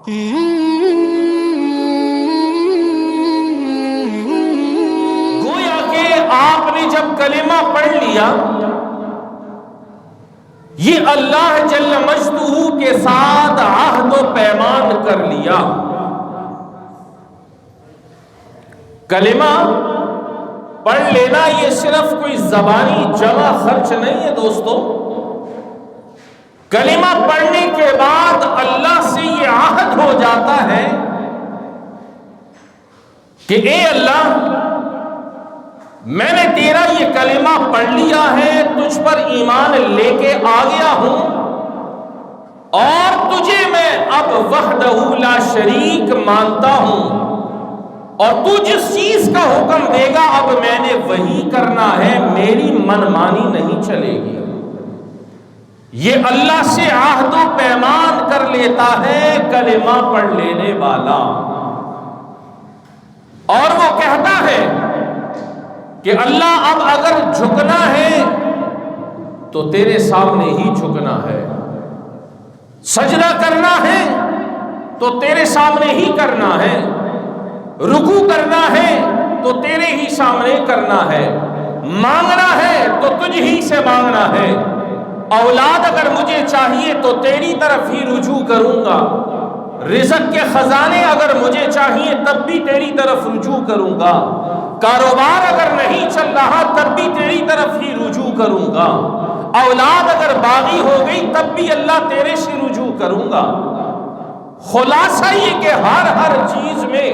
گویا کہ آپ نے جب کلمہ پڑھ لیا، یہ اللہ جل مجدہ کے ساتھ عہد و پیمان کر لیا۔ کلمہ پڑھ لینا یہ صرف کوئی زبانی جمع خرچ نہیں ہے دوستو۔ کلمہ پڑھنے کے بعد اللہ سے یہ عہد ہو جاتا ہے کہ اے اللہ، میں نے تیرا یہ کلمہ پڑھ لیا ہے، تجھ پر ایمان لے کے آ گیا ہوں، اور تجھے میں اب وحدہ لا شریک مانتا ہوں، اور تو جس چیز کا حکم دے گا اب میں نے وہی کرنا ہے، میری منمانی نہیں چلے گی۔ یہ اللہ سے عہد و پیمان کر لیتا ہے کلمہ پڑھ لینے والا، اور وہ کہتا ہے کہ اللہ اب اگر جھکنا ہے تو تیرے سامنے ہی جھکنا ہے، سجدہ کرنا ہے تو تیرے سامنے ہی کرنا ہے، رکوع کرنا ہے تو تیرے ہی سامنے کرنا ہے، مانگنا ہے تو تجھ ہی سے مانگنا ہے، اولاد اگر مجھے چاہیے تو تیری طرف ہی رجوع کروں گا، رزق کے خزانے اگر مجھے چاہیے تب بھی تیری طرف رجوع کروں گا، کاروبار اگر نہیں چل رہا تب بھی تیری طرف ہی رجوع کروں گا، اولاد اگر باغی ہو گئی تب بھی اللہ تیرے سے رجوع کروں گا۔ خلاصہ یہ کہ ہر چیز میں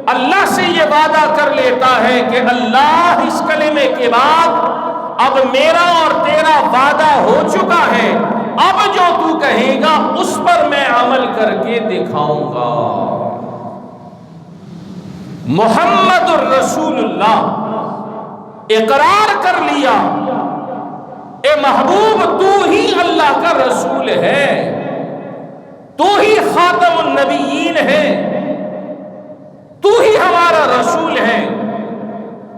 اللہ سے یہ وعدہ کر لیتا ہے کہ اللہ اس کلمے کے بعد اب میرا اور تیرا وعدہ ہو چکا ہے، اب جو تو کہے گا اس پر میں عمل کر کے دکھاؤں گا۔ محمد الرسول اللہ اقرار کر لیا، اے محبوب تو ہی اللہ کا رسول ہے، تو ہی خاتم النبیین ہے، تو ہی ہمارا رسول ہے۔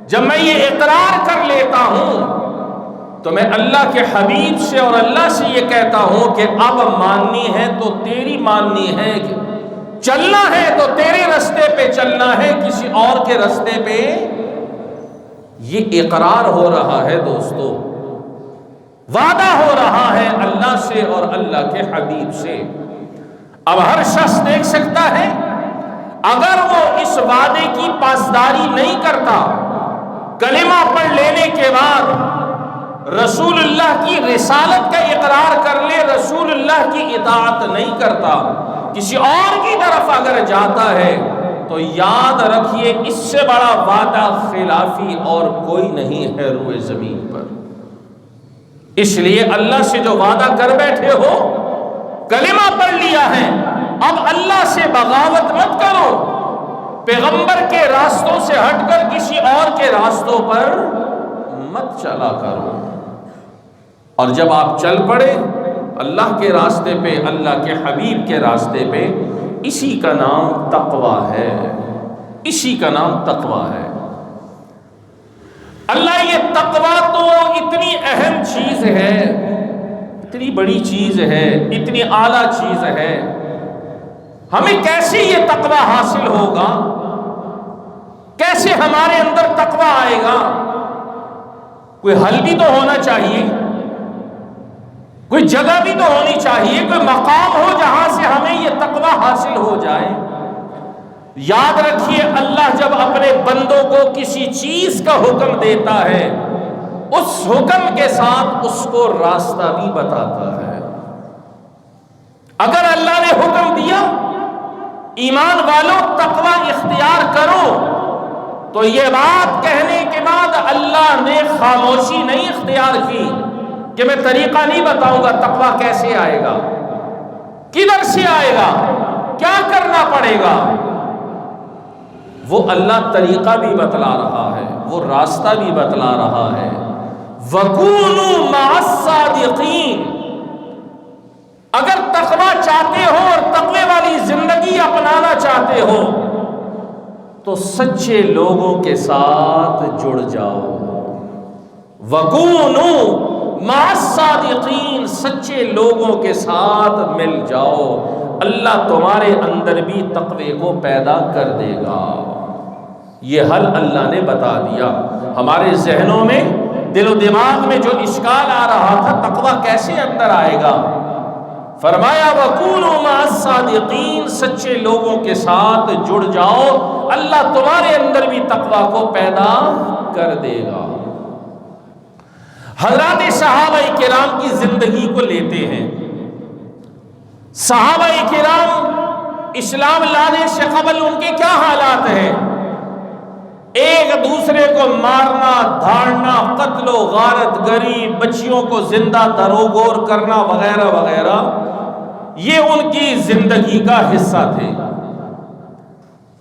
جب میں یہ اقرار کر لیتا ہوں تو میں اللہ کے حبیب سے اور اللہ سے یہ کہتا ہوں کہ اب ماننی ہے تو تیری ماننی ہے، چلنا ہے تو تیرے رستے پہ چلنا ہے، کسی اور کے رستے پہ۔ یہ اقرار ہو رہا ہے دوستو، وعدہ ہو رہا ہے اللہ سے اور اللہ کے حبیب سے۔ اب ہر شخص دیکھ سکتا ہے اگر وہ اس وعدے کی پاسداری نہیں کرتا، کلمہ پڑھ لینے کے بعد رسول اللہ کی رسالت کا اقرار کر لے، رسول اللہ کی اطاعت نہیں کرتا، کسی اور کی طرف اگر جاتا ہے تو یاد رکھیے اس سے بڑا وعدہ خلافی اور کوئی نہیں ہے روئے زمین پر۔ اس لیے اللہ سے جو وعدہ کر بیٹھے ہو، کلمہ پڑھ لیا ہے، اب اللہ سے بغاوت مت کرو، پیغمبر کے راستوں سے ہٹ کر کسی اور کے راستوں پر مت چلا کرو۔ اور جب آپ چل پڑے اللہ کے راستے پہ، اللہ کے حبیب کے راستے پہ، اسی کا نام تقویٰ ہے، اسی کا نام تقویٰ ہے۔ اللہ یہ تقویٰ تو اتنی اہم چیز ہے، اتنی بڑی چیز ہے، اتنی اعلیٰ چیز ہے، ہمیں کیسے یہ تقویٰ حاصل ہوگا؟ کیسے ہمارے اندر تقویٰ آئے گا؟ کوئی حل بھی تو ہونا چاہیے، کوئی جگہ بھی تو ہونی چاہیے، کوئی مقام ہو جہاں سے ہمیں یہ تقویٰ حاصل ہو جائے۔ یاد رکھیے اللہ جب اپنے بندوں کو کسی چیز کا حکم دیتا ہے، اس حکم کے ساتھ اس کو راستہ بھی بتاتا ہے۔ اگر اللہ نے حکم دیا ایمان والوں تقویٰ اختیار کرو، تو یہ بات کہنے کے بعد اللہ نے خاموشی نہیں اختیار کی کہ میں طریقہ نہیں بتاؤں گا تقویٰ کیسے آئے گا، کدھر سے آئے گا، کیا کرنا پڑے گا۔ وہ اللہ طریقہ بھی بتلا رہا ہے، وہ راستہ بھی بتلا رہا ہے۔ وَكُونُوا مَعَ الصَّادِقِينَ، اگر تقویٰ چاہتے ہو اور تقوی والی زندگی اپنانا چاہتے ہو تو سچے لوگوں کے ساتھ جڑ جاؤ۔ وَكُونُوا مَعَ الصَّادِقِينَ، سچے لوگوں کے ساتھ مل جاؤ۔ اللہ تمہارے اندر بھی تقوی کو پیدا کر دے گا۔ یہ حل اللہ نے بتا دیا۔ ہمارے ذہنوں میں، دل و دماغ میں جو اشکال آ رہا تھا تقوی کیسے اندر آئے گا، فرمایا وَكُونُوا مَعَ الصَّادِقِينَ، سچے لوگوں کے ساتھ جڑ جاؤ، اللہ تمہارے اندر بھی تقوی کو پیدا کر دے گا۔ حضرات صحابہ کرام کی زندگی کو لیتے ہیں۔ صحابہ کرام اسلام لانے سے قبل ان کے کیا حالات ہیں؟ ایک دوسرے کو مارنا، دھاڑنا، قتل و غارت گری، بچیوں کو زندہ دروگور کرنا وغیرہ وغیرہ، یہ ان کی زندگی کا حصہ تھے۔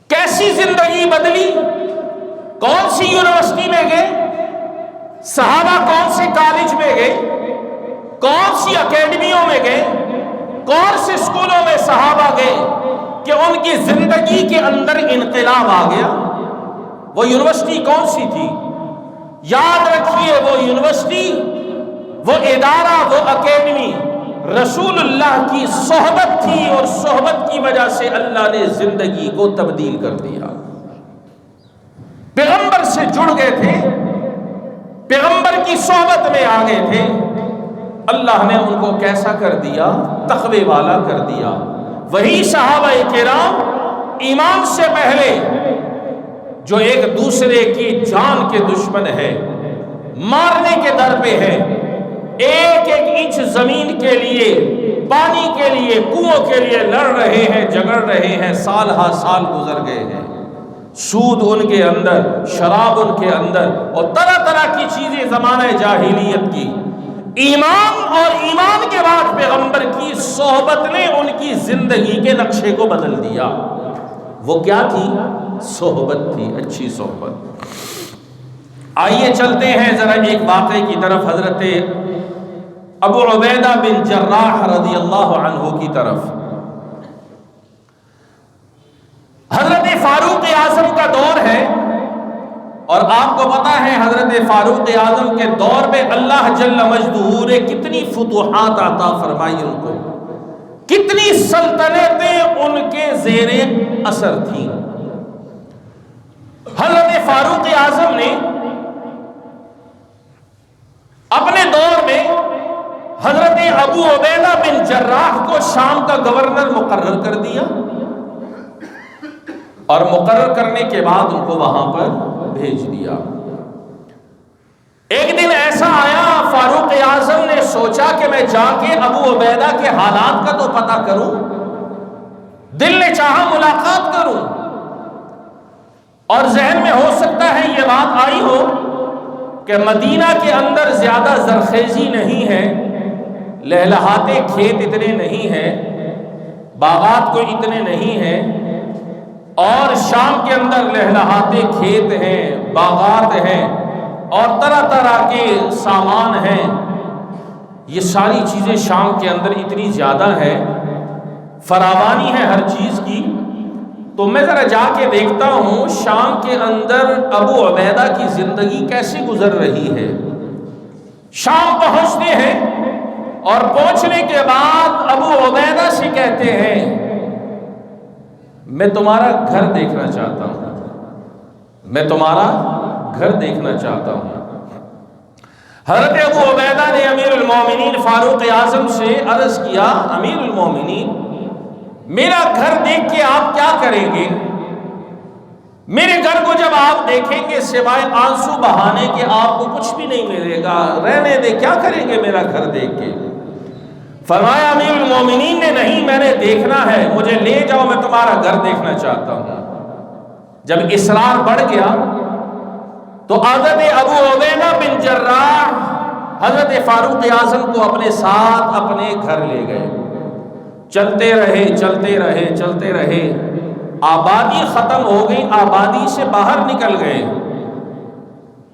کیسی زندگی بدلی؟ کون سی یونیورسٹی میں گئے صحابہ؟ کون سے کالج میں گئے؟ کون سی اکیڈمیوں میں گئے؟ کون سے اسکولوں میں صحابہ گئے کہ ان کی زندگی کے اندر انقلاب آ گیا؟ وہ یونیورسٹی کون سی تھی؟ یاد رکھیے، وہ یونیورسٹی، وہ ادارہ، وہ اکیڈمی رسول اللہ کی صحبت تھی، اور صحبت کی وجہ سے اللہ نے زندگی کو تبدیل کر دیا۔ پیغمبر سے جڑ گئے تھے، پیغمبر کی صحبت میں آ گئے تھے، اللہ نے ان کو کیسا کر دیا؟ تقوی والا کر دیا۔ وہی صحابہ کرام ایمان سے پہلے جو ایک دوسرے کی جان کے دشمن ہے، مارنے کے در پہ ہے، ایک ایک انچ زمین کے لیے، پانی کے لیے، کنووں کے لیے لڑ رہے ہیں، جگڑ رہے ہیں، سال ہا سال گزر گئے ہیں، سود ان کے اندر، شراب ان کے اندر، اور طرح طرح کی چیزیں زمانہ جاہلیت کی۔ ایمان اور ایمان کے بعد پیغمبر کی صحبت نے ان کی زندگی کے نقشے کو بدل دیا۔ وہ کیا تھی؟ صحبت تھی، اچھی صحبت۔ آئیے چلتے ہیں ذرا ایک واقعے کی طرف، حضرت ابو عبیدہ بن جراح رضی اللہ عنہ کی طرف۔ حضرت فاروق اعظم کا دور ہے، اور آپ کو پتا ہے حضرت فاروق اعظم کے دور میں اللہ جل مجدہ نے کتنی فتوحات عطا فرمائی ان کو، کتنی سلطنتیں ان کے زیر اثر تھیں۔ حضرت فاروق اعظم نے اپنے دور میں حضرت ابو عبیدہ بن جراح کو شام کا گورنر مقرر کر دیا، اور مقرر کرنے کے بعد ان کو وہاں پر بھیج دیا۔ ایک دن ایسا آیا، فاروق اعظم نے سوچا کہ میں جا کے ابو عبیدہ کے حالات کا تو پتہ کروں، دل نے چاہا ملاقات کروں، اور ذہن میں ہو سکتا ہے یہ بات آئی ہو کہ مدینہ کے اندر زیادہ زرخیزی نہیں ہے، لہلہاتے کھیت اتنے نہیں ہیں، باغات کوئی اتنے نہیں ہیں، اور شام کے اندر لہلہاتے کھیت ہیں، باغات ہیں، اور طرح طرح کے سامان ہیں۔ یہ ساری چیزیں شام کے اندر اتنی زیادہ ہے، فراوانی ہے ہر چیز کی، تو میں ذرا جا کے دیکھتا ہوں شام کے اندر ابو عبیدہ کی زندگی کیسے گزر رہی ہے۔ شام پہنچتے ہیں، اور پہنچنے کے بعد ابو عبیدہ سے کہتے ہیں میں تمہارا گھر دیکھنا چاہتا ہوں، میں تمہارا گھر دیکھنا چاہتا ہوں۔ حضرت ابو عبیدہ نے امیر المومنین فاروق اعظم سے عرض کیا، امیر المومنین میرا گھر دیکھ کے آپ کیا کریں گے؟ میرے گھر کو جب آپ دیکھیں گے سوائے آنسو بہانے کے آپ کو کچھ بھی نہیں ملے گا، رہنے دے، کیا کریں گے میرا گھر دیکھ کے؟ فرمایا امیر المومنین نے نہیں، میں نے دیکھنا ہے، مجھے لے جاؤ، میں تمہارا گھر دیکھنا چاہتا ہوں۔ جب اصرار بڑھ گیا تو حضرت ابو عبیدہ بن جراح حضرت فاروق اعظم کو اپنے ساتھ اپنے گھر لے گئے۔ چلتے رہے چلتے رہے چلتے رہے، آبادی ختم ہو گئی، آبادی سے باہر نکل گئے۔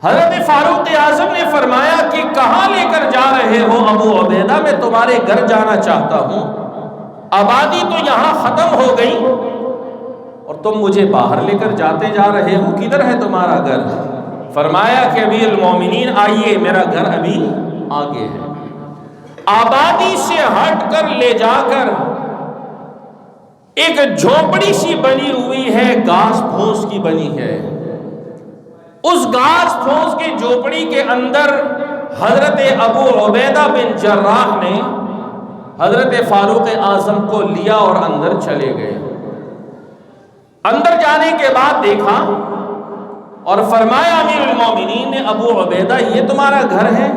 حضرت فاروق اعظم نے فرمایا کہ کہاں لے کر جا رہے ہو ابو عبیدہ؟ میں تمہارے گھر جانا چاہتا ہوں، آبادی تو یہاں ختم ہو گئی اور تم مجھے باہر لے کر جاتے جا رہے ہو، کدھر ہے تمہارا گھر؟ فرمایا کہ امیر المومنین آئیے، میرا گھر ابھی آگے ہے۔ آبادی سے ہٹ کر لے جا کر ایک جھوپڑی سی بنی ہوئی ہے، گھاس پھوس کی بنی ہے. اس گھاس پھوس کی جھوپڑی کے اندر حضرت ابو عبیدہ بن جراح نے حضرت فاروق اعظم کو لیا اور اندر چلے گئے. اندر جانے کے بعد دیکھا اور فرمایا امیر المومنین نے ابو عبیدہ یہ تمہارا گھر ہے؟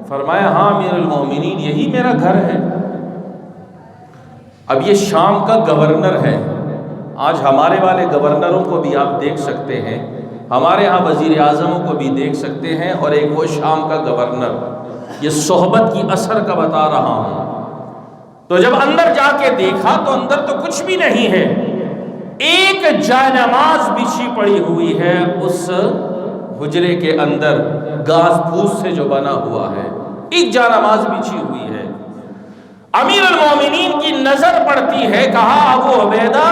فرمایا ہاں امیر المومنین یہی میرا گھر ہے. اب یہ شام کا گورنر ہے. آج ہمارے والے گورنروں کو بھی آپ دیکھ سکتے ہیں، ہمارے ہاں وزیر اعظموں کو بھی دیکھ سکتے ہیں، اور ایک وہ شام کا گورنر. یہ صحبت کی اثر کا بتا رہا ہوں. تو جب اندر جا کے دیکھا تو اندر تو کچھ بھی نہیں ہے، ایک جائے نماز بچھی پڑی ہوئی ہے اس حجرے کے اندر، گھاس پھوس سے جو بنا ہوا ہے، ایک جائے نماز بچھی ہوئی ہے. امیر المومنین کی نظر پڑتی ہے، کہا ابو عبیدہ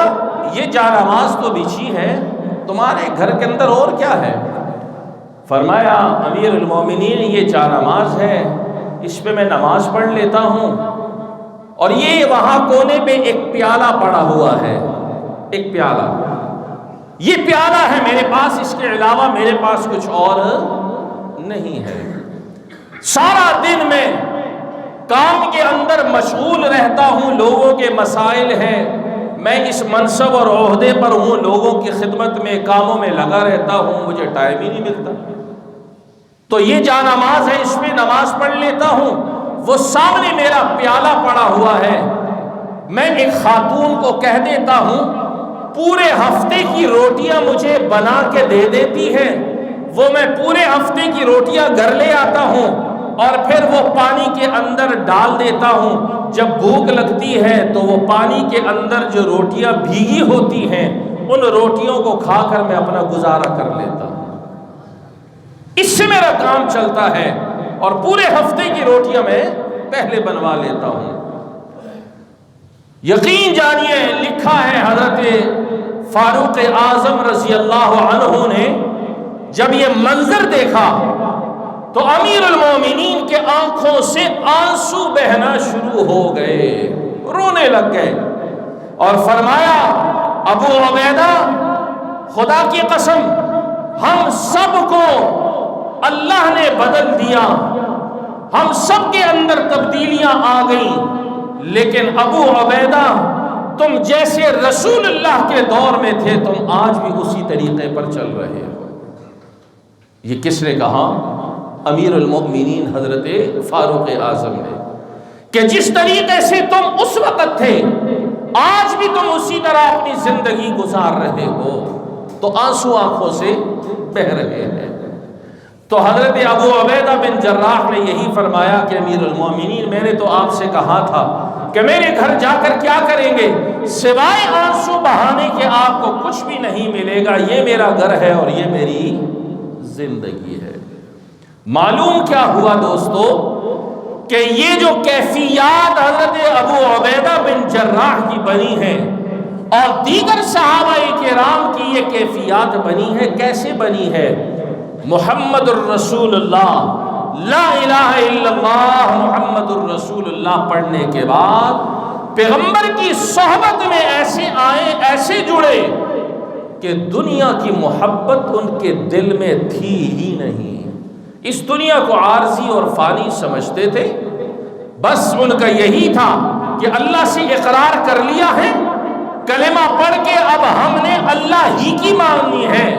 یہ جائے نماز تو بچھی ہے، تمہارے گھر کے اندر اور کیا ہے؟ فرمایا امیر المومنین یہ جائے نماز ہے، اس پہ میں نماز پڑھ لیتا ہوں، اور یہ وہاں کونے پہ ایک پیالہ پڑا ہوا ہے، ایک پیالہ، یہ پیالہ ہے میرے پاس، اس کے علاوہ میرے پاس کچھ اور نہیں ہے. سارا دن میں کام کے اندر مشغول رہتا ہوں، لوگوں کے مسائل ہیں، میں اس منصب اور عہدے پر ہوں، لوگوں کی خدمت میں کاموں میں لگا رہتا ہوں، مجھے ٹائم ہی نہیں ملتا. تو یہ جا نماز ہے، اس میں نماز پڑھ لیتا ہوں. وہ سامنے میرا پیالہ پڑا ہوا ہے، میں ایک خاتون کو کہہ دیتا ہوں پورے ہفتے کی روٹیاں مجھے بنا کے دے دیتی ہے، وہ میں پورے ہفتے کی روٹیاں گھر لے آتا ہوں اور پھر وہ پانی کے اندر ڈال دیتا ہوں. جب بھوک لگتی ہے تو وہ پانی کے اندر جو روٹیاں بھیگی ہوتی ہیں ان روٹیوں کو کھا کر میں اپنا گزارا کر لیتا ہوں. اس سے میرا کام چلتا ہے اور پورے ہفتے کی روٹیاں میں پہلے بنوا لیتا ہوں. یقین جانیے لکھا ہے حضرت فاروق اعظم رضی اللہ عنہ نے جب یہ منظر دیکھا تو امیر المومنین کے آنکھوں سے آنسو بہنا شروع ہو گئے، رونے لگ گئے اور فرمایا ابو عبیدہ خدا کی قسم ہم سب کو اللہ نے بدل دیا، ہم سب کے اندر تبدیلیاں آ گئیں، لیکن ابو عبیدہ تم جیسے رسول اللہ کے دور میں تھے تم آج بھی اسی طریقے پر چل رہے ہو. یہ کس نے کہا؟ امیر المؤمنین حضرت فاروق اعظم نے، کہ جس طریقے سے تم اس وقت تھے آج بھی تم اسی طرح اپنی زندگی گزار رہے ہو. تو آنسو آنکھوں سے بہ رہے ہیں. تو حضرت ابو عبیدہ بن جراح نے یہی فرمایا کہ امیر المومنین میں نے تو آپ سے کہا تھا کہ میرے گھر جا کر کیا کریں گے، سوائے آنسو بہانے کے آپ کو کچھ بھی نہیں ملے گا. یہ میرا گھر ہے اور یہ میری زندگی ہے. معلوم کیا ہوا دوستو کہ یہ جو کیفیات حضرت ابو عبیدہ بن جراح کی بنی ہے اور دیگر صحابہ کرام کی یہ کیفیات بنی ہے، کیسے بنی ہے؟ محمد الرسول اللہ، لا الہ الا اللہ محمد الرسول اللہ پڑھنے کے بعد پیغمبر کی صحبت میں ایسے آئے، ایسے جڑے کہ دنیا کی محبت ان کے دل میں تھی ہی نہیں. اس دنیا کو عارضی اور فانی سمجھتے تھے. بس ان کا یہی تھا کہ اللہ سے اقرار کر لیا ہے، کلمہ پڑھ کے اب ہم نے اللہ ہی کی ماننی ہے،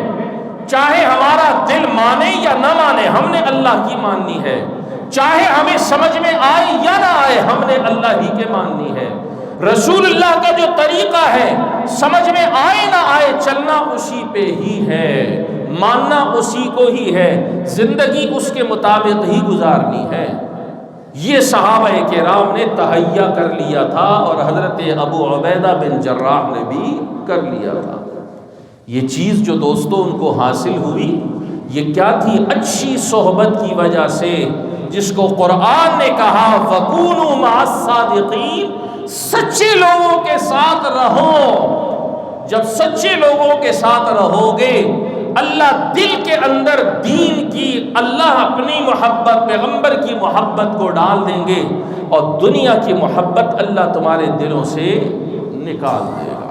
چاہے ہمارا دل مانے یا نہ مانے ہم نے اللہ کی ماننی ہے، چاہے ہمیں سمجھ میں آئے یا نہ آئے ہم نے اللہ ہی کے ماننی ہے. رسول اللہ کا جو طریقہ ہے سمجھ میں آئے نہ آئے چلنا اسی پہ ہی ہے، ماننا اسی کو ہی ہے، زندگی اس کے مطابق ہی گزارنی ہے. یہ صحابہ کرام نے تہیہ کر لیا تھا اور حضرت ابو عبیدہ بن جراح نے بھی کر لیا تھا. یہ چیز جو دوستوں ان کو حاصل ہوئی یہ کیا تھی؟ اچھی صحبت کی وجہ سے، جس کو قرآن نے کہا وَكُونُوا مَعَ الصَّادِقِينَ، سچے لوگوں کے ساتھ رہو. جب سچے لوگوں کے ساتھ رہو گے اللہ دل کے اندر دین کی، اللہ اپنی محبت، پیغمبر کی محبت کو ڈال دیں گے اور دنیا کی محبت اللہ تمہارے دلوں سے نکال دے گا۔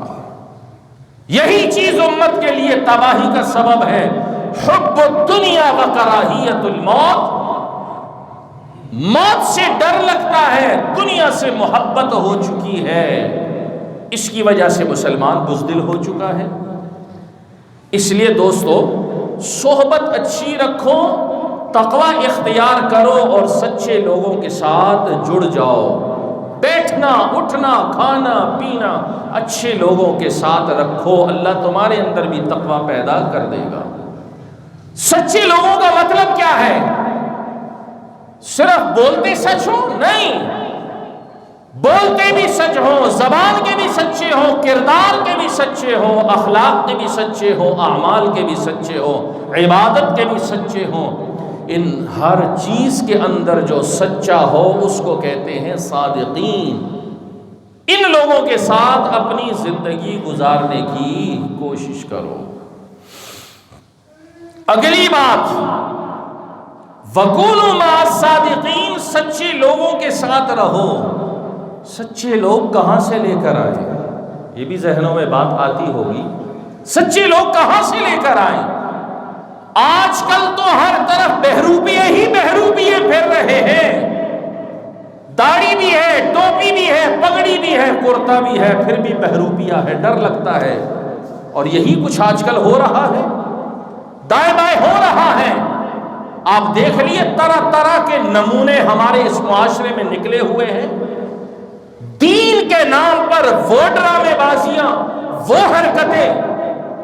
یہی چیز امت کے لیے تباہی کا سبب ہے، حب الدنیا و کراہیت الموت۔ موت سے ڈر لگتا ہے، دنیا سے محبت ہو چکی ہے، اس کی وجہ سے مسلمان بزدل ہو چکا ہے۔ اس لیے دوستو، صحبت اچھی رکھو، تقوی اختیار کرو اور سچے لوگوں کے ساتھ جڑ جاؤ۔ بیٹھنا اٹھنا کھانا پینا اچھے لوگوں کے ساتھ رکھو، اللہ تمہارے اندر بھی تقوی پیدا کر دے گا۔ سچے لوگوں کا مطلب کیا ہے؟ صرف بولتے سچ ہو؟ نہیں، بولتے بھی سچ ہو، زبان کے بھی سچے ہو، کردار کے بھی سچے ہو، اخلاق کے بھی سچے ہو، اعمال کے بھی سچے ہو، عبادت کے بھی سچے ہو۔ ان ہر چیز کے اندر جو سچا ہو اس کو کہتے ہیں صادقین۔ ان لوگوں کے ساتھ اپنی زندگی گزارنے کی کوشش کرو۔ اگلی بات، وَكُونُوا مَعَ الصَّادِقِينَ، سچے لوگوں کے ساتھ رہو۔ سچے لوگ کہاں سے لے کر آئے؟ یہ بھی ذہنوں میں بات آتی ہوگی، سچے لوگ کہاں سے لے کر آئے؟ آج کل تو ہر طرف بہروپیے ہی بہروپیے پھر رہے ہیں، داڑھی بھی ہے، ٹوپی بھی ہے، پگڑی بھی ہے، کرتا بھی ہے، پھر بھی بہروپیہ ہے، ڈر لگتا ہے۔ اور یہی کچھ آج کل ہو رہا ہے، دائیں بائیں ہو رہا ہے۔ آپ دیکھ لیے طرح طرح کے نمونے ہمارے اس معاشرے میں نکلے ہوئے ہیں۔ دین کے نام پر وہ ڈرامے بازیاں، وہ حرکتیں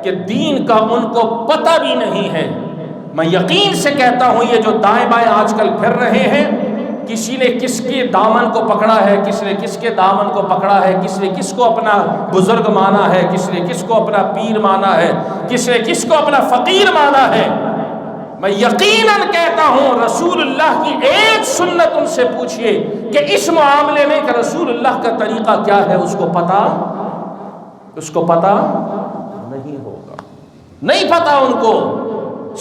کہ دین کا ان کو پتہ بھی نہیں ہے۔ میں یقین سے کہتا ہوں یہ جو دائیں بائیں آج کل پھر رہے ہیں، کسی نے کس کے دامن کو پکڑا ہے، کس نے کس کے دامن کو پکڑا ہے، کس نے کس کو اپنا بزرگ مانا ہے، کس نے کس کو اپنا پیر مانا ہے، کس نے کس کو اپنا فقیر مانا ہے۔ میں یقیناً کہتا ہوں رسول اللہ کی ایک سنت ان سے پوچھئے کہ اس معاملے میں کہ رسول اللہ کا طریقہ کیا ہے، اس کو پتہ نہیں ہوگا، نہیں پتہ ان کو۔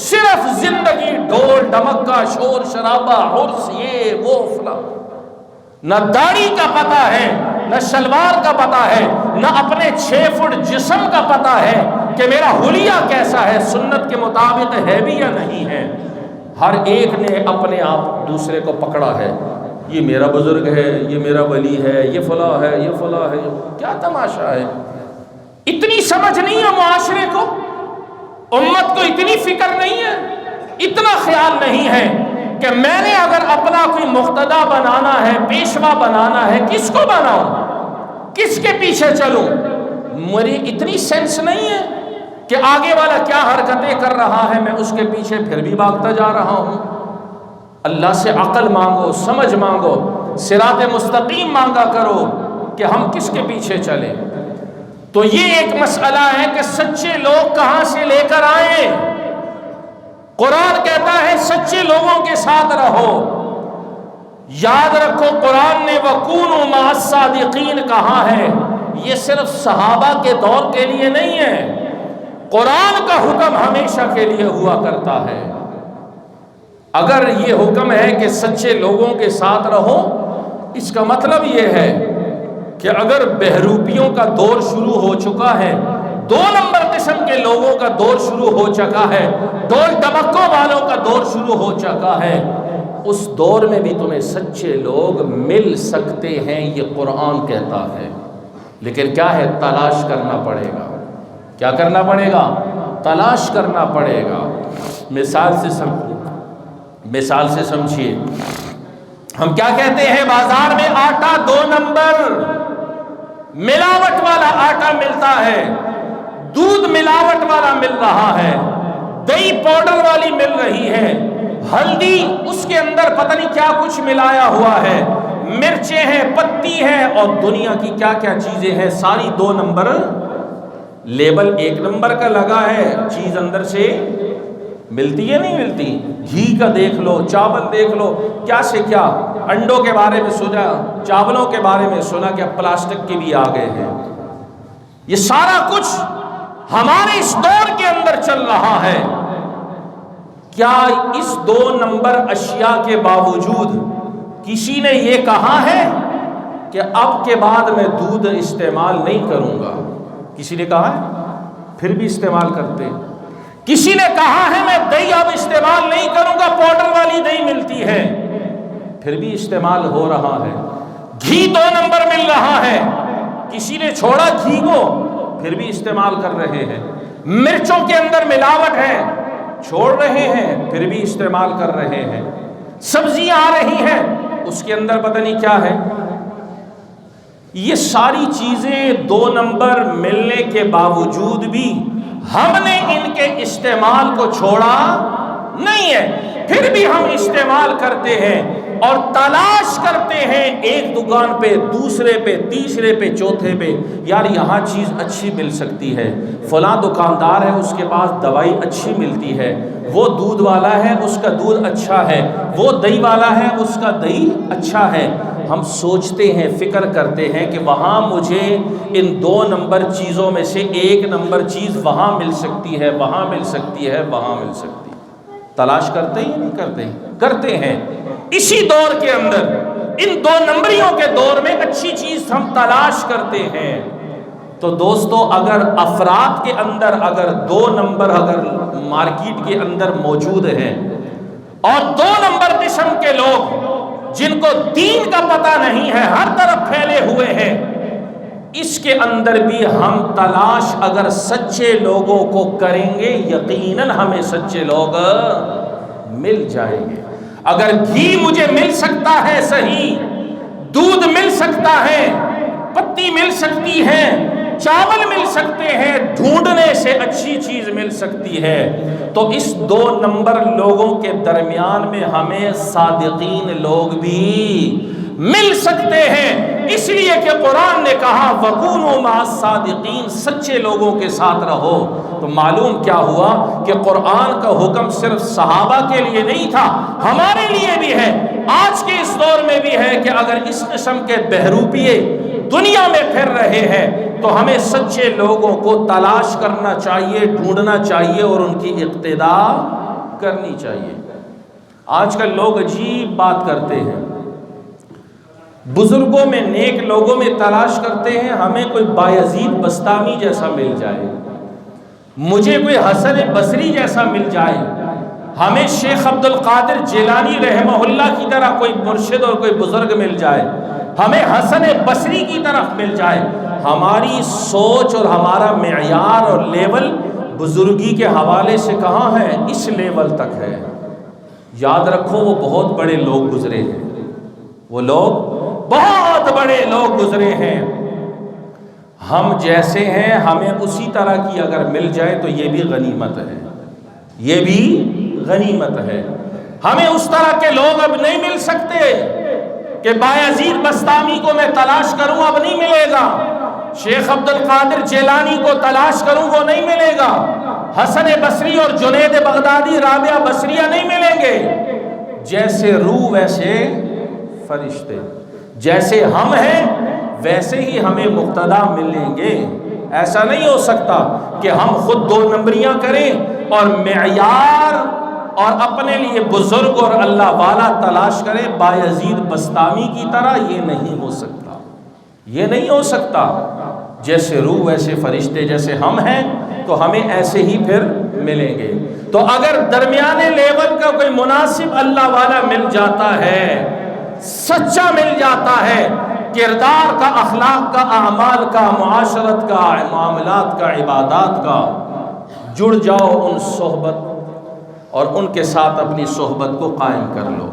صرف زندگی ڈھول ڈمکا، شور شرابہ، عرس، یہ وہ فلاں، نہ داڑھی کا پتہ ہے، نہ شلوار کا پتہ ہے، نہ اپنے 6 فٹ جسم کا پتہ ہے کہ میرا حلیہ کیسا ہے، سنت کے مطابق ہے بھی یا نہیں ہے۔ ہر ایک نے اپنے آپ دوسرے کو پکڑا ہے، یہ میرا بزرگ ہے، یہ میرا ولی ہے، یہ فلاں ہے، یہ فلاں ہے۔ کیا تماشا ہے؟ اتنی سمجھ نہیں ہے معاشرے کو، امت کو اتنی فکر نہیں ہے، اتنا خیال نہیں ہے کہ میں نے اگر اپنا کوئی مقتدا بنانا ہے، پیشوا بنانا ہے، کس کو بناؤں، کس کے پیچھے چلوں؟ میری اتنی سینس نہیں ہے کہ آگے والا کیا حرکتیں کر رہا ہے میں اس کے پیچھے پھر بھی بھاگتا جا رہا ہوں۔ اللہ سے عقل مانگو، سمجھ مانگو، صراط مستقیم مانگا کرو کہ ہم کس کے پیچھے چلیں۔ تو یہ ایک مسئلہ ہے کہ سچے لوگ کہاں سے لے کر آئیں۔ قرآن کہتا ہے سچے لوگوں کے ساتھ رہو۔ یاد رکھو قرآن نے وَكُونُوا مَعَ الصَّادِقِينَ کہا ہے، یہ صرف صحابہ کے دور کے لیے نہیں ہے، قرآن کا حکم ہمیشہ کے لیے ہوا کرتا ہے۔ اگر یہ حکم ہے کہ سچے لوگوں کے ساتھ رہو، اس کا مطلب یہ ہے کہ اگر بہروپیوں کا دور شروع ہو چکا ہے، 2 نمبر قسم کے لوگوں کا دور شروع ہو چکا ہے، ڈول ڈمکوں والوں کا دور شروع ہو چکا ہے، اس دور میں بھی تمہیں سچے لوگ مل سکتے ہیں، یہ قرآن کہتا ہے۔ لیکن کیا ہے، تلاش کرنا پڑے گا۔ کیا کرنا پڑے گا؟ تلاش کرنا پڑے گا۔ مثال سے سمجھیے، ہم کیا کہتے ہیں، بازار میں آٹا 2 نمبر ملاوٹ والا آٹا ملتا ہے، دودھ ملاوٹ والا مل رہا ہے، دہی پاؤڈر والی مل رہی ہے، ہلدی اس کے اندر پتہ نہیں کیا کچھ ملایا ہوا ہے، مرچیں ہیں، پتی ہے، اور دنیا کی کیا کیا چیزیں ہیں، ساری 2 نمبر، لیبل 1 نمبر کا لگا ہے، چیز اندر سے ملتی ہے نہیں ملتی۔ گھی کا دیکھ لو، چاول دیکھ لو، کیا سے کیا، انڈوں کے بارے میں سنا، چاولوں کے بارے میں سنا کہ اب پلاسٹک کے بھی آ گئے ہیں۔ یہ سارا کچھ ہمارے اس دور کے اندر چل رہا ہے۔ کیا اس 2 نمبر اشیاء کے باوجود کسی نے یہ کہا ہے کہ اب کے بعد میں دودھ استعمال نہیں کروں گا. کسی نے کہا ہے پھر بھی استعمال کرتے. کسی نے کہا ہے میں دہی اب استعمال نہیں کروں گا, پاؤڈر والی دہی ملتی ہے, پھر بھی استعمال ہو رہا ہے. گھی 2 نمبر مل رہا ہے, کسی نے چھوڑا گھی کو, پھر بھی استعمال کر رہے ہیں. مرچوں کے اندر ملاوٹ ہے, چھوڑ رہے ہیں, پھر بھی استعمال کر رہے ہیں. سبزیاں آ رہی ہیں, اس کے اندر پتہ نہیں کیا ہے. یہ ساری چیزیں 2 نمبر ملنے کے باوجود بھی ہم نے ان کے استعمال کو چھوڑا نہیں ہے, پھر بھی ہم استعمال کرتے ہیں اور تلاش کرتے ہیں ایک دکان پہ, دوسرے پہ, تیسرے پہ, چوتھے پہ. یار یہاں چیز اچھی مل سکتی ہے, فلاں دکاندار ہے اس کے پاس دوائی اچھی ملتی ہے, وہ دودھ والا ہے اس کا دودھ اچھا ہے, وہ دہی والا ہے اس کا دہی اچھا ہے. ہم سوچتے ہیں, فکر کرتے ہیں کہ وہاں مجھے ان 2 نمبر چیزوں میں سے 1 نمبر چیز وہاں مل سکتی ہے, وہاں مل سکتی ہے, وہاں مل سکتی ہے. تلاش کرتے ہی نہیں کرتے, کرتے ہیں. اسی دور کے اندر, ان 2 نمبریوں کے دور میں اچھی چیز ہم تلاش کرتے ہیں. تو دوستو اگر افراد کے اندر اگر 2 نمبر اگر مارکیٹ کے اندر موجود ہیں اور 2 نمبر قسم کے لوگ جن کو دین کا پتہ نہیں ہے ہر طرف پھیلے ہوئے ہیں, اس کے اندر بھی ہم تلاش اگر سچے لوگوں کو کریں گے یقیناً ہمیں سچے لوگ مل جائیں گے. اگر گھی مجھے مل سکتا ہے صحیح, دودھ مل سکتا ہے, پتی مل سکتی ہے, چاول مل سکتے ہیں, ڈھونڈنے سے اچھی چیز مل سکتی ہے, تو اس 2 نمبر لوگوں کے درمیان میں ہمیں صادقین لوگ بھی مل سکتے ہیں. اس لیے کہ قرآن نے کہا وَكُونُوا مَعَ الصَّادِقِينَ, سچے لوگوں کے ساتھ رہو. تو معلوم کیا ہوا کہ قرآن کا حکم صرف صحابہ کے لیے نہیں تھا, ہمارے لیے بھی ہے, آج کے اس دور میں بھی ہے کہ اگر اس قسم کے بہروپیے دنیا میں پھر رہے ہیں تو ہمیں سچے لوگوں کو تلاش کرنا چاہیے, ڈھونڈنا چاہیے اور ان کی اقتدا کرنی چاہیے. آج کل لوگ عجیب بات کرتے ہیں, بزرگوں میں, نیک لوگوں میں تلاش کرتے ہیں ہمیں کوئی بایزید بستامی جیسا مل جائے, مجھے کوئی حسن بصری جیسا مل جائے, ہمیں شیخ عبد القادر جیلانی رحمہ اللہ کی طرح کوئی مرشد اور کوئی بزرگ مل جائے, ہمیں حسن بصری کی طرف مل جائے. ہماری سوچ اور ہمارا معیار اور لیول بزرگی کے حوالے سے کہاں ہے, اس لیول تک ہے. یاد رکھو وہ بہت بڑے لوگ گزرے ہیں, وہ لوگ بہت بڑے لوگ گزرے ہیں. ہم جیسے ہیں ہمیں اسی طرح کی اگر مل جائے تو یہ بھی غنیمت ہے, یہ بھی غنیمت ہے. ہمیں اس طرح کے لوگ اب نہیں مل سکتے کہ بایزید بستامی کو میں تلاش کروں, اب نہیں ملے گا. شیخ عبد القادر جیلانی کو تلاش کروں وہ نہیں ملے گا. حسن بصری اور جنید بغدادی, رابعہ بصریہ نہیں ملیں گے. جیسے روح ویسے فرشتے, جیسے ہم ہیں ویسے ہی ہمیں مقتدا ملیں گے. ایسا نہیں ہو سکتا کہ ہم خود 2 نمبریاں کریں اور معیار اور اپنے لیے بزرگ اور اللہ والا تلاش کریں بایزید بستامی کی طرح. یہ نہیں ہو سکتا, یہ نہیں ہو سکتا. جیسے روح ویسے فرشتے, جیسے ہم ہیں تو ہمیں ایسے ہی پھر ملیں گے. تو اگر درمیانے لیول کا کوئی مناسب اللہ والا مل جاتا ہے, سچا مل جاتا ہے, کردار کا, اخلاق کا, اعمال کا, معاشرت کا, معاملات کا, عبادات کا, جڑ جاؤ ان صحبت اور ان کے ساتھ اپنی صحبت کو قائم کر لو.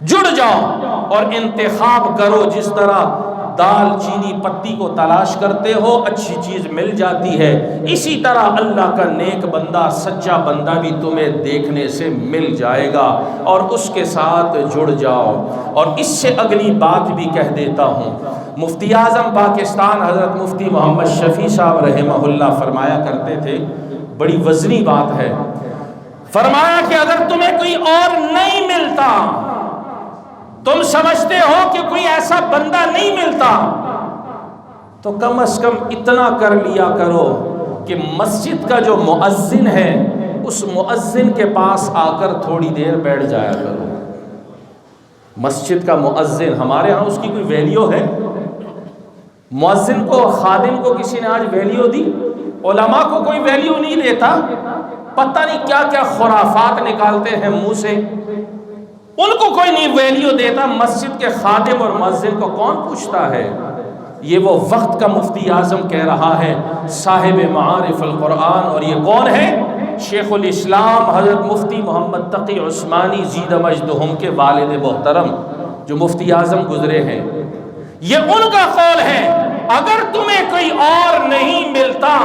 جڑ جاؤ اور انتخاب کرو. جس طرح دال چینی پتی کو تلاش کرتے ہو اچھی چیز مل جاتی ہے, اسی طرح اللہ کا نیک بندہ, سچا بندہ بھی تمہیں دیکھنے سے مل جائے گا اور اس کے ساتھ جڑ جاؤ. اور اس سے اگلی بات بھی کہہ دیتا ہوں, مفتی اعظم پاکستان حضرت مفتی محمد شفیع صاحب رحمہ اللہ فرمایا کرتے تھے, بڑی وزنی بات ہے, فرمایا کہ اگر تمہیں کوئی اور نہیں ملتا, تم سمجھتے ہو کہ کوئی ایسا بندہ نہیں ملتا, تو کم از کم اتنا کر لیا کرو کہ مسجد کا جو مؤذن ہے اس مؤذن کے پاس آ کر تھوڑی دیر بیٹھ جایا کرو. مسجد کا مؤذن, ہمارے ہاں اس کی کوئی ویلیو ہے؟ مؤذن کو، خادم کو کسی نے آج ویلیو دی؟ علماء کو کوئی ویلیو نہیں دیتا، پتہ نہیں کیا کیا خرافات نکالتے ہیں منہ سے، ان کو کوئی نہیں ویلیو دیتا۔ مسجد کے خادم اور مؤذن کو کون پوچھتا ہے؟ یہ وہ وقت کا مفتی اعظم کہہ رہا ہے، صاحب معارف القرآن، اور یہ کون ہے؟ شیخ الاسلام حضرت مفتی محمد تقی عثمانی زید مجدہم کے والد محترم جو مفتی اعظم گزرے ہیں۔ یہ ان کا قول ہے، اگر تمہیں کوئی اور نہیں ملتا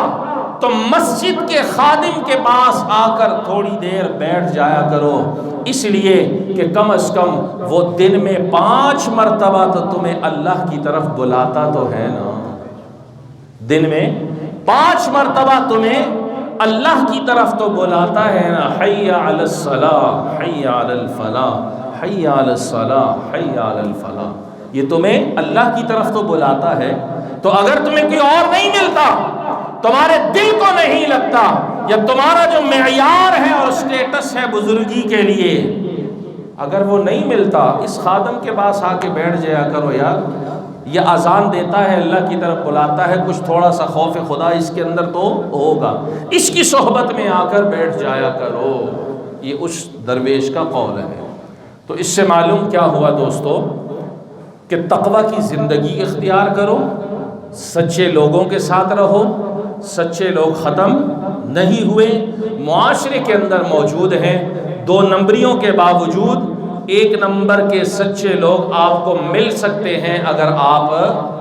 تو مسجد کے خادم کے پاس آ کر تھوڑی دیر بیٹھ جایا کرو، اس لیے کہ کم از کم وہ دن میں 5 مرتبہ تو تمہیں اللہ کی طرف بلاتا تو ہے نا، دن میں 5 مرتبہ تمہیں اللہ کی طرف تو بلاتا ہے نا، حی علی الصلاۃ، حی علی الفلاح، حی علی الصلاۃ، حی علی الفلاح، یہ تمہیں اللہ کی طرف تو بلاتا ہے۔ تو اگر تمہیں کوئی اور نہیں ملتا، تمہارے دل کو نہیں لگتا، یا تمہارا جو معیار ہے اور سٹیٹس ہے بزرگی کے لیے، اگر وہ نہیں ملتا، اس خادم کے پاس آ کے بیٹھ جایا کرو یار، یہ اذان دیتا ہے، اللہ کی طرف بلاتا ہے، کچھ تھوڑا سا خوف خدا اس کے اندر تو ہوگا، اس کی صحبت میں آ کر بیٹھ جایا کرو۔ یہ اس درویش کا قول ہے۔ تو اس سے معلوم کیا ہوا دوستو کہ تقوی کی زندگی اختیار کرو، سچے لوگوں کے ساتھ رہو، سچے لوگ ختم نہیں ہوئے، معاشرے کے اندر موجود ہیں، 2 نمبریوں کے باوجود 1 نمبر کے سچے لوگ آپ کو مل سکتے ہیں اگر آپ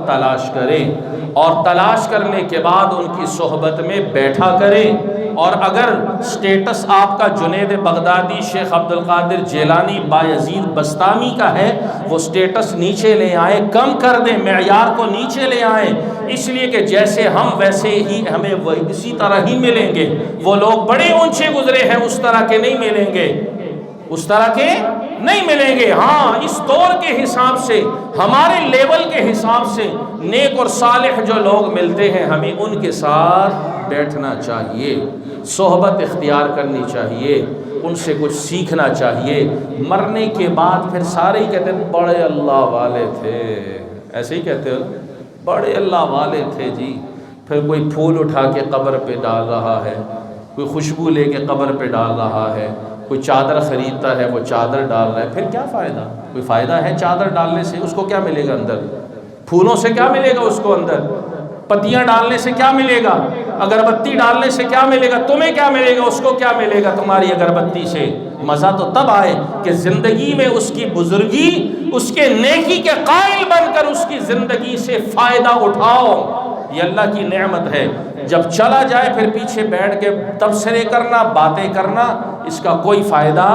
تلاش کریں، اور تلاش کرنے کے بعد ان کی صحبت میں بیٹھا کریں، اور اگر سٹیٹس آپ کا جنید بغدادی، شیخ عبد القادر جیلانی، بایزید بستامی کا ہے، وہ سٹیٹس نیچے لے آئیں، کم کر دیں، معیار کو نیچے لے آئیں، اس لیے کہ جیسے ہم ویسے ہی ہمیں اسی طرح ہی ملیں گے۔ وہ لوگ بڑے اونچے گزرے ہیں، اس طرح کے نہیں ملیں گے، اس طرح کے نہیں ملیں گے۔ ہاں، اس دور کے حساب سے، ہمارے لیول کے حساب سے نیک اور صالح جو لوگ ملتے ہیں، ہمیں ان کے ساتھ بیٹھنا چاہیے، صحبت اختیار کرنی چاہیے، ان سے کچھ سیکھنا چاہیے۔ مرنے کے بعد پھر سارے ہی کہتے ہیں بڑے اللہ والے تھے، ایسے ہی کہتے ہو، بڑے اللہ والے تھے جی۔ پھر کوئی پھول اٹھا کے قبر پہ ڈال رہا ہے، کوئی خوشبو لے کے قبر پہ ڈال رہا ہے، کوئی چادر خریدتا ہے وہ چادر ڈال رہا ہے، پھر کیا فائدہ؟ کوئی فائدہ ہے چادر ڈالنے سے؟ اس کو کیا ملے گا اندر؟ پھولوں سے کیا ملے گا اس کو اندر؟ پتیاں ڈالنے سے کیا ملے گا؟ اگربتی ڈالنے سے کیا ملے گا؟ تمہیں کیا ملے گا؟ اس کو کیا ملے گا تمہاری اگربتی سے؟ مزہ تو تب آئے کہ زندگی میں اس کی بزرگی، اس کے نیکی کے قائل بن کر اس کی زندگی سے فائدہ اٹھاؤ۔ یہ اللہ کی نعمت ہے۔ جب چلا جائے پھر پیچھے بیٹھ کے تبصرے کرنا، باتیں کرنا، اس کا کوئی فائدہ